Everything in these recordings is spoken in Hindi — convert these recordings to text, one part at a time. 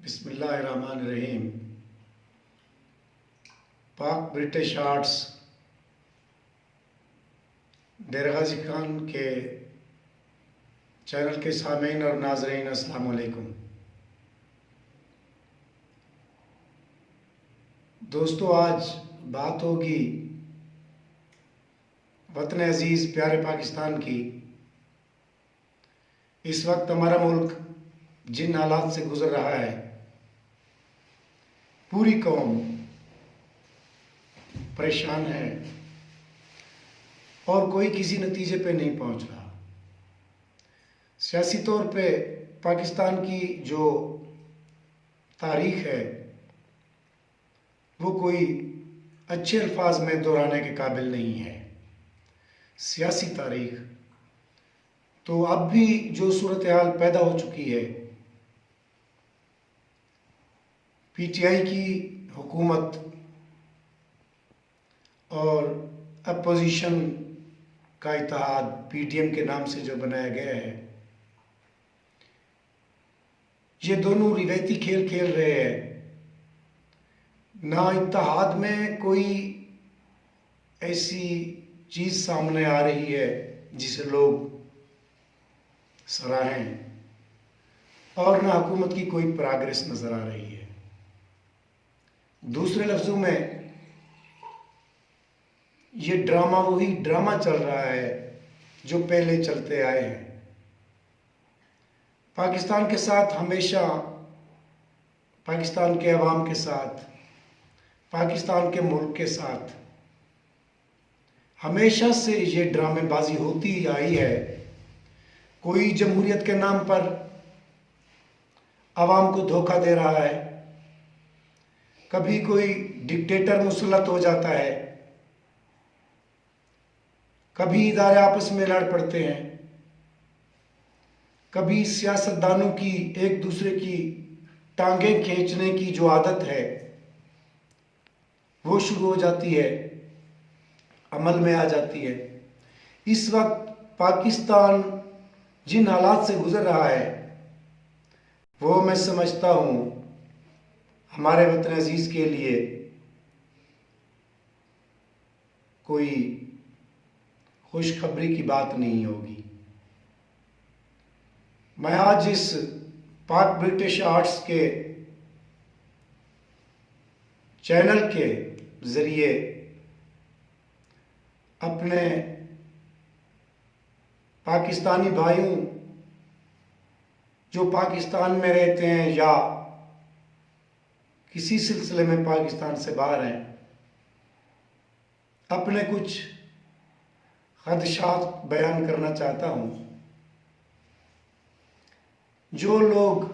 बिस्मिल्लाहिर्रहमानिर्रहीम। पाक ब्रिटिश आर्ट्स डेरा गाजी खान के चैनल के सामीन और नाज़रीन, अस्सलाम वालेकुम। दोस्तों, आज बात होगी वतन अजीज़ प्यारे पाकिस्तान की। इस वक्त हमारा मुल्क जिन हालात से गुजर रहा है, पूरी कौम परेशान है और कोई किसी नतीजे पे नहीं पहुंच रहा। सियासी तौर पे पाकिस्तान की जो तारीख है वो कोई अच्छे अल्फाज में दोहराने के काबिल नहीं है। सियासी तारीख तो अब भी जो सूरत हाल पैदा हो चुकी है, पीटीआई की हुकूमत और अपोजिशन का इत्तेहाद पीटीएम के नाम से जो बनाया गया है, ये दोनों रिवायती खेल खेल रहे हैं। ना इत्तेहाद में कोई ऐसी चीज़ सामने आ रही है जिसे लोग सराहें, और ना हुकूमत की कोई प्रोग्रेस नज़र आ रही है। दूसरे लफ्ज़ों में, ये ड्रामा वही ड्रामा चल रहा है जो पहले चलते आए हैं। पाकिस्तान के साथ हमेशा, पाकिस्तान के अवाम के साथ, पाकिस्तान के मुल्क के साथ हमेशा से ये ड्रामेबाजी होती ही आई है। कोई जमहूरियत के नाम पर अवाम को धोखा दे रहा है, कभी कोई डिक्टेटर मुसल्लत हो जाता है, कभी इदारे आपस में लड़ पड़ते हैं, कभी सियासतदानों की एक दूसरे की टांगें खींचने की जो आदत है वो शुरू हो जाती है, अमल में आ जाती है। इस वक्त पाकिस्तान जिन हालात से गुजर रहा है वो मैं समझता हूँ हमारे वतन अजीज़ के लिए कोई खुशखबरी की बात नहीं होगी। मैं आज इस पाक ब्रिटिश आर्ट्स के चैनल के ज़रिए अपने पाकिस्तानी भाइयों जो पाकिस्तान में रहते हैं या किसी सिलसिले में पाकिस्तान से बाहर हैं, अपने कुछ खदशात बयान करना चाहता हूँ। जो लोग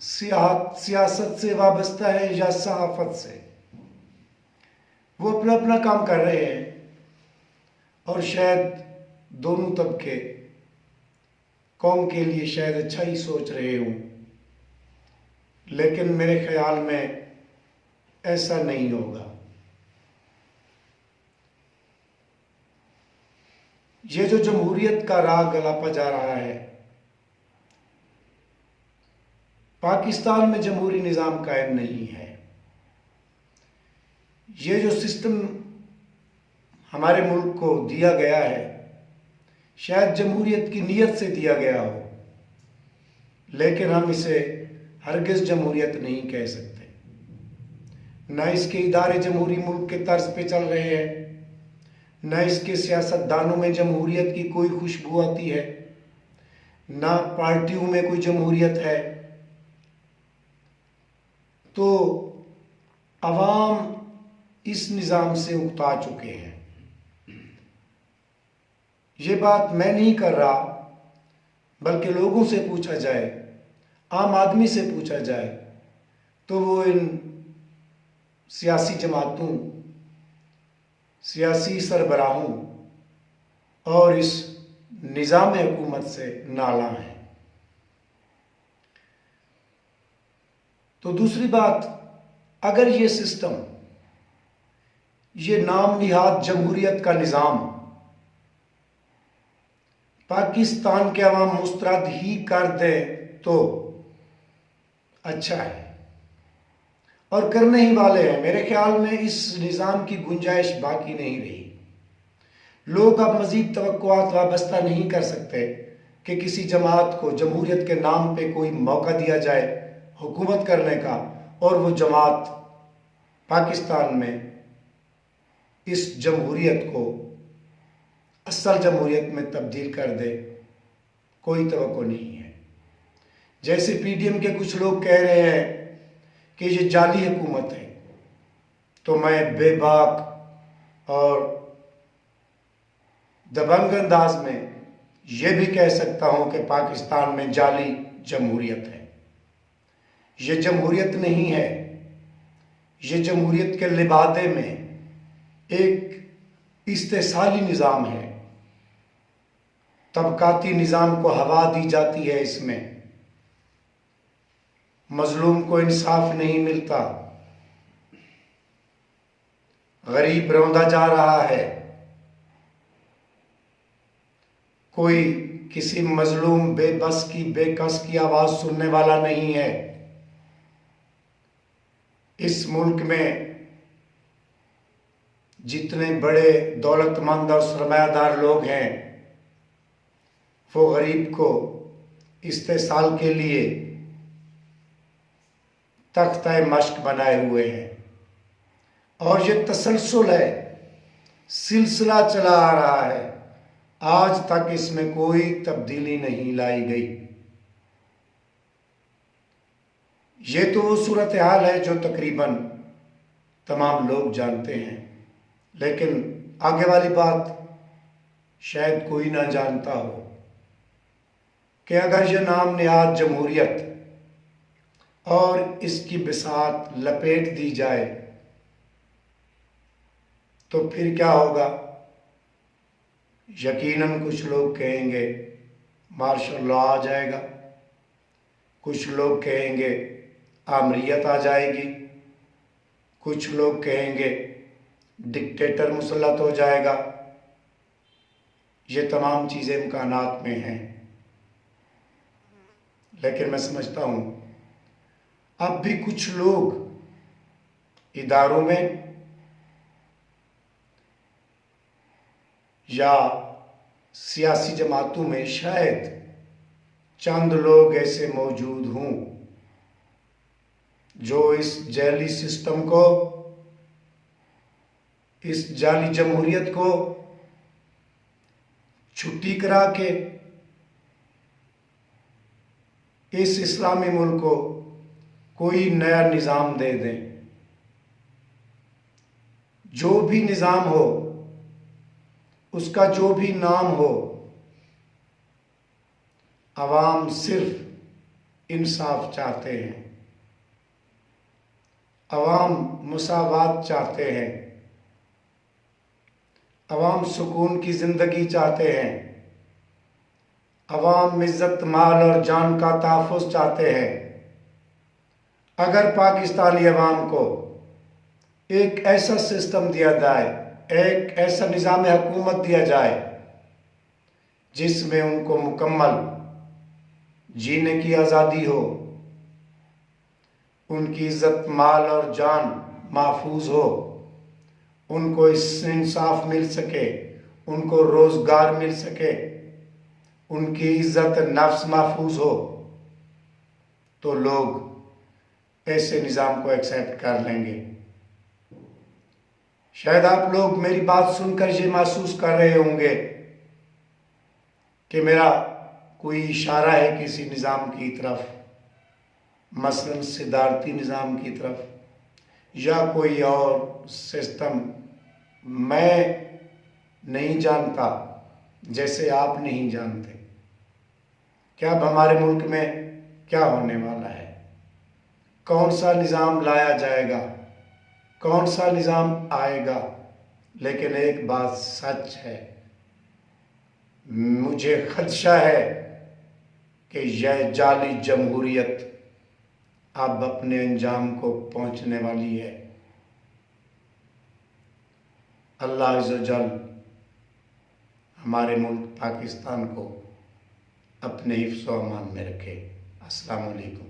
सियासत से वाबस्ता है या सहाफत से, वो अपना अपना काम कर रहे हैं और शायद दोनों तबके कौम के लिए शायद अच्छा ही सोच रहे हों, लेकिन मेरे ख्याल में ऐसा नहीं होगा। ये जो जमहूरियत का राग गलापा जा रहा है, पाकिस्तान में जमहूरी निज़ाम कायम नहीं है। ये जो सिस्टम हमारे मुल्क को दिया गया है, शायद जमहूरियत की नीयत से दिया गया हो, लेकिन हम इसे हरगिज़ जमहूरियत नहीं कह सकते। न इसके इदारे जमहूरी मुल्क के तर्ज पे चल रहे हैं, न इसके सियासतदानों में जमहूरियत की कोई खुशबू आती है, न पार्टियों में कोई जमहूरियत है। तो अवाम इस निज़ाम से उकता चुके हैं। ये बात मैं नहीं कर रहा, बल्कि लोगों से पूछा जाए, आम आदमी से पूछा जाए, तो वो इन सियासी जमातों, सियासी सरबराहों और इस निज़ाम हुकूमत से नाला है। तो दूसरी बात, अगर ये सिस्टम, ये नाम निहाद जमहूरियत का निज़ाम पाकिस्तान के अवाम मुस्तरद ही कर दे, तो अच्छा है और करने ही वाले हैं। मेरे ख्याल में इस निज़ाम की गुंजाइश बाकी नहीं रही। लोग अब मज़ीद तवक्कुआत वाबस्ता नहीं कर सकते कि किसी जमात को जमहूरियत के नाम पे कोई मौका दिया जाए हुकूमत करने का और वो जमात पाकिस्तान में इस जमहूरियत को असल जमहूरियत में तब्दील कर दे। कोई तवक्को नहीं है। जैसे पीडीएम के कुछ लोग कह रहे हैं कि ये जाली हुकूमत है, तो मैं बेबाक और दबंग अंदाज में ये भी कह सकता हूं कि पाकिस्तान में जाली जमहूरियत है। ये जमहूरियत नहीं है। ये जमहूरियत के लिबादे में एक इस्तेसाली निज़ाम है। तबकाती निज़ाम को हवा दी जाती है। इसमें मजलूम को इंसाफ नहीं मिलता। गरीब रौंदा जा रहा है। कोई किसी मजलूम बेबस की बेकस की आवाज सुनने वाला नहीं है। इस मुल्क में जितने बड़े दौलतमंद और सरमायादार लोग हैं वो गरीब को इस्तेसाल के लिए तख्ता मश्क बनाए हुए हैं और ये तसलसल है, सिलसिला चला आ रहा है। आज तक इसमें कोई तब्दीली नहीं लाई गई। ये तो वो सूरत हाल है जो तकरीबन तमाम लोग जानते हैं, लेकिन आगे वाली बात शायद कोई ना जानता हो कि अगर ये नाम नेहाद जमहूरियत और इसकी बिसात लपेट दी जाए तो फिर क्या होगा। यकीनन कुछ लोग कहेंगे मार्शल लॉ आ जाएगा, कुछ लोग कहेंगे आमरीत आ जाएगी, कुछ लोग कहेंगे डिक्टेटर मुसल्लत हो जाएगा। ये तमाम चीज़ें इम्कानात में हैं, लेकिन मैं समझता हूँ अब भी कुछ लोग इदारों में या सियासी जमातों में शायद चंद लोग ऐसे मौजूद हों जो इस जाली सिस्टम को, इस जाली जमहूरियत को छुट्टी करा के इस इस्लामी मुल्क को कोई नया निज़ाम दे दें। जो भी निज़ाम हो, उसका जो भी नाम हो, अवाम सिर्फ इंसाफ चाहते हैं, अवाम मुसावात चाहते हैं, अवाम सुकून की ज़िंदगी चाहते हैं, अवाम इज़्ज़त माल और जान का तहफ़्फ़ुज़ चाहते हैं। अगर पाकिस्तानी अवाम को एक ऐसा सिस्टम दिया जाए, एक ऐसा निज़ाम हुकूमत दिया जाए जिसमें उनको मुकम्मल जीने की आज़ादी हो, उनकी इज़्ज़त माल और जान महफूज हो, उनको इंसाफ मिल सके, उनको रोज़गार मिल सके, उनकी इज़्ज़त नफ्स महफूज हो, तो लोग ऐसे निज़ाम को एक्सेप्ट कर लेंगे। शायद आप लोग मेरी बात सुनकर ये महसूस कर रहे होंगे कि मेरा कोई इशारा है किसी निज़ाम की तरफ, मसलन सिदारती निज़ाम की तरफ या कोई और सिस्टम मैं नहीं जानता जैसे आप नहीं जानते। क्या अब हमारे मुल्क में क्या होने वाला है, कौन सा निज़ाम लाया जाएगा, कौन सा निज़ाम आएगा। लेकिन एक बात सच है, मुझे खदशा है कि यह जाली जमहूरियत अब अपने अंजाम को पहुंचने वाली है। अल्लाह अज़्ज़ व जल हमारे मुल्क पाकिस्तान को अपने हिफ्ज़ व अमान में रखे। अस्सलामु अलैकुम।